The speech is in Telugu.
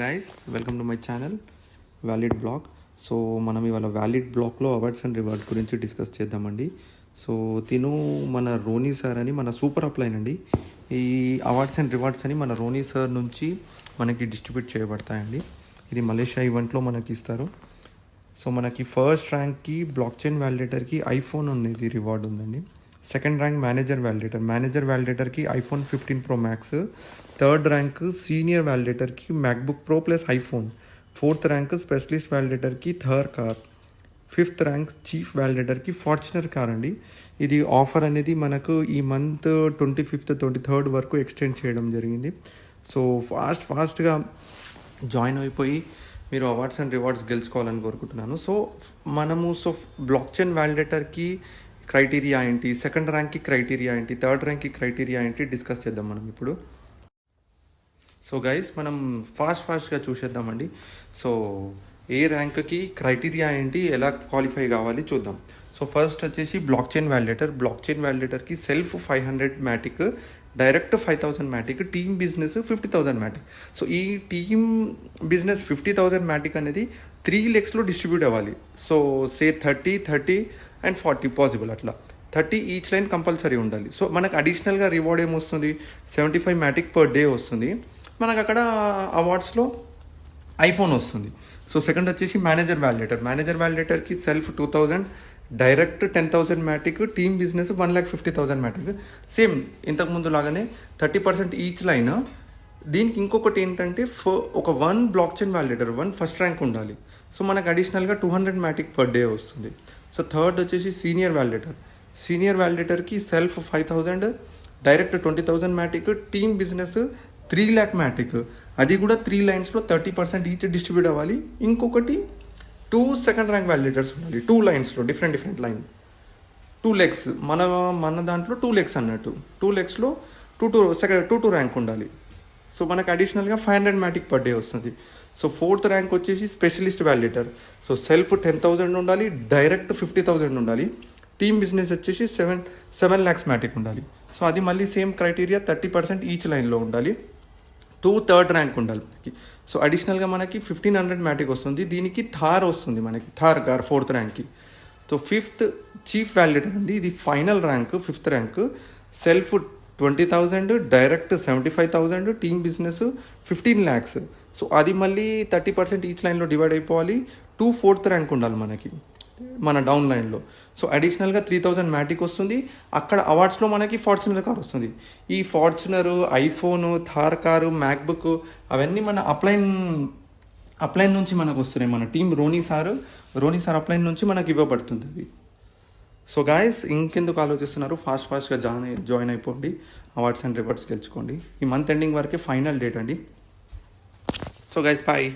Guys, welcome to my channel valid blog. So మనం ఇవాళ వ్యాలిడ్ బ్లాగ్లో అవార్డ్స్ అండ్ రివార్డ్స్ గురించి డిస్కస్ చేద్దామండి. సో తిను మన రోనీ సార్ అని మన సూపర్ అప్లైన్ అండి. ఈ అవార్డ్స్ అండ్ రివార్డ్స్ అని మన రోనీ సార్ నుంచి మనకి డిస్ట్రిబ్యూట్ చేయబడతాయండి. ఇది మలేషియా ఈవెంట్లో మనకి ఇస్తారు. సో మనకి ఫస్ట్ ర్యాంక్కి బ్లాక్ చైన్ వ్యాలిడేటర్కి ఐఫోన్ అనేది రివార్డ్ ఉందండి. సెకండ్ ర్యాంక్ మేనేజర్ వ్యాలిడేటర్కి iPhone 15 Pro Max. Third rank senior వ్యాలిడేటర్కి MacBook Pro plus iPhone. Fourth rank specialist వ్యాలిడేటర్కి Thar car. Fifth rank chief వ్యాలిడేటర్కి ఫార్చునర్ కార్ అండి. ఇది ఆఫర్ అనేది మనకు ఈ మంత్ 25th 23rd వరకు ఎక్స్టెండ్ చేయడం జరిగింది. సో ఫాస్ట్గా జాయిన్ అయిపోయి మీరు అవార్డ్స్ అండ్ రివార్డ్స్ గెలుచుకోవాలని కోరుకుంటున్నాను. సో బ్లాక్ చైన్ వ్యాలిడేటర్కి క్రైటీరియా ఏంటి, సెకండ్ ర్యాంక్కి క్రైటీరియా ఏంటి, థర్డ్ ర్యాంక్కి క్రైటీరియా ఏంటి డిస్కస్ చేద్దాం మనం ఇప్పుడు. సో గైస్, మనం ఫాస్ట్గా చూసేద్దామండి. సో ఏ ర్యాంక్కి క్రైటీరియా ఏంటి, ఎలా క్వాలిఫై కావాలి చూద్దాం. సో ఫస్ట్ వచ్చేసి బ్లాక్ చైన్ వ్యాలిడేటర్కి self 500 Matic, direct 5000 Matic, team business 50,000 Matic. So ఈ టీమ్ బిజినెస్ 50,000 మ్యాటిక్ అనేది 3 legsలో డిస్ట్రిబ్యూట్ అవ్వాలి. సో సే 30 అండ్ 40 పాసిబుల్, అట్లా 30 ఈచ్ లైన్ కంపల్సరీ ఉండాలి. సో మనకు అడిషనల్గా రివార్డ్ ఏమొస్తుంది, 75 మ్యాటిక్ పర్ డే వస్తుంది మనకు. అక్కడ అవార్డ్స్లో ఐఫోన్ వస్తుంది. సో సెకండ్ వచ్చేసి మేనేజర్ వ్యాలిడేటర్కి self 2000, direct 10,000 Matic, team business 1,50,000 Matic. Same ఇంతకుముందు లాగానే 30% ఈచ్ లైన్. దీనికి ఇంకొకటి ఏంటంటే ఒక 1 blockchain validator 1 first rank ఉండాలి. సో మనకు అడిషనల్గా 200 మ్యాటిక్ పర్ డే వస్తుంది. సో థర్డ్ వచ్చేసి సీనియర్ వ్యాలిడేటర్కి self 5,000, direct 20,000 Matic, team business 3 lakh Matic. అది కూడా 3 లైన్స్లో 30% ఈచ్ డిస్ట్రిబ్యూట్ అవ్వాలి. ఇంకొకటి 2 సెకండ్ ర్యాంక్ వ్యాలిడేటర్స్ ఉండాలి, 2 లైన్స్లో డిఫరెంట్ లైన్, 2 legs. మన దాంట్లో 2 legs అన్నట్టు, 2 legsలో 2 ర్యాంక్ ఉండాలి. సో మనకు అడిషనల్గా 500 మ్యాటిక్ పర్ డే వస్తుంది. సో ఫోర్త్ ర్యాంక్ వచ్చేసి స్పెషలిస్ట్ వ్యాలిడేటర్. సో సెల్ఫ్ 10,000 ఉండాలి, డైరెక్ట్ 50,000 ఉండాలి, టీమ్ బిజినెస్ వచ్చేసి 7 lakhs మ్యాటిక్ ఉండాలి. సో అది మళ్ళీ సేమ్ క్రైటీరియా, 30% ఈచ్ లైన్లో ఉండాలి. 2 థర్డ్ ర్యాంక్ ఉండాలి మనకి. సో అడిషనల్గా మనకి 1,500 మ్యాటిక్ వస్తుంది. దీనికి థార్ వస్తుంది మనకి, థార్ కార్ ఫోర్త్ ర్యాంక్కి. సో ఫిఫ్త్ చీఫ్ వ్యాలిడేటర్ అండి, ఇది final rank, fifth rank. Self 20,000, direct 75,000, team business 15 lakhs. So అది మళ్ళీ 30% ఈచ్ లైన్లో డివైడ్ అయిపోవాలి. 2 ఫోర్త్ ర్యాంక్ ఉండాలి మనకి మన డౌన్ లైన్లో. సో అడిషనల్గా 3,000 మ్యాటిక్ వస్తుంది. అక్కడ అవార్డ్స్లో మనకి ఫార్చునర్ కార్ వస్తుంది. ఈ Fortuner, iPhone, Thar car, MacBook అవన్నీ మన అప్లైన్ నుంచి మనకు వస్తున్నాయి. మన టీం రోనీ సార్ అప్లైన్ నుంచి మనకి ఇవ్వబడుతుంది అది. సో గాయస్, ఇంకెందుకు ఆలోచిస్తున్నారు, ఫాస్ట్గా జాయిన్ అయిపోండి, అవార్డ్స్ అండ్ రివార్డ్స్ గెలుచుకోండి. ఈ మంత్ ఎండింగ్ వరకే ఫైనల్ డేట్ అండి. So guys, bye.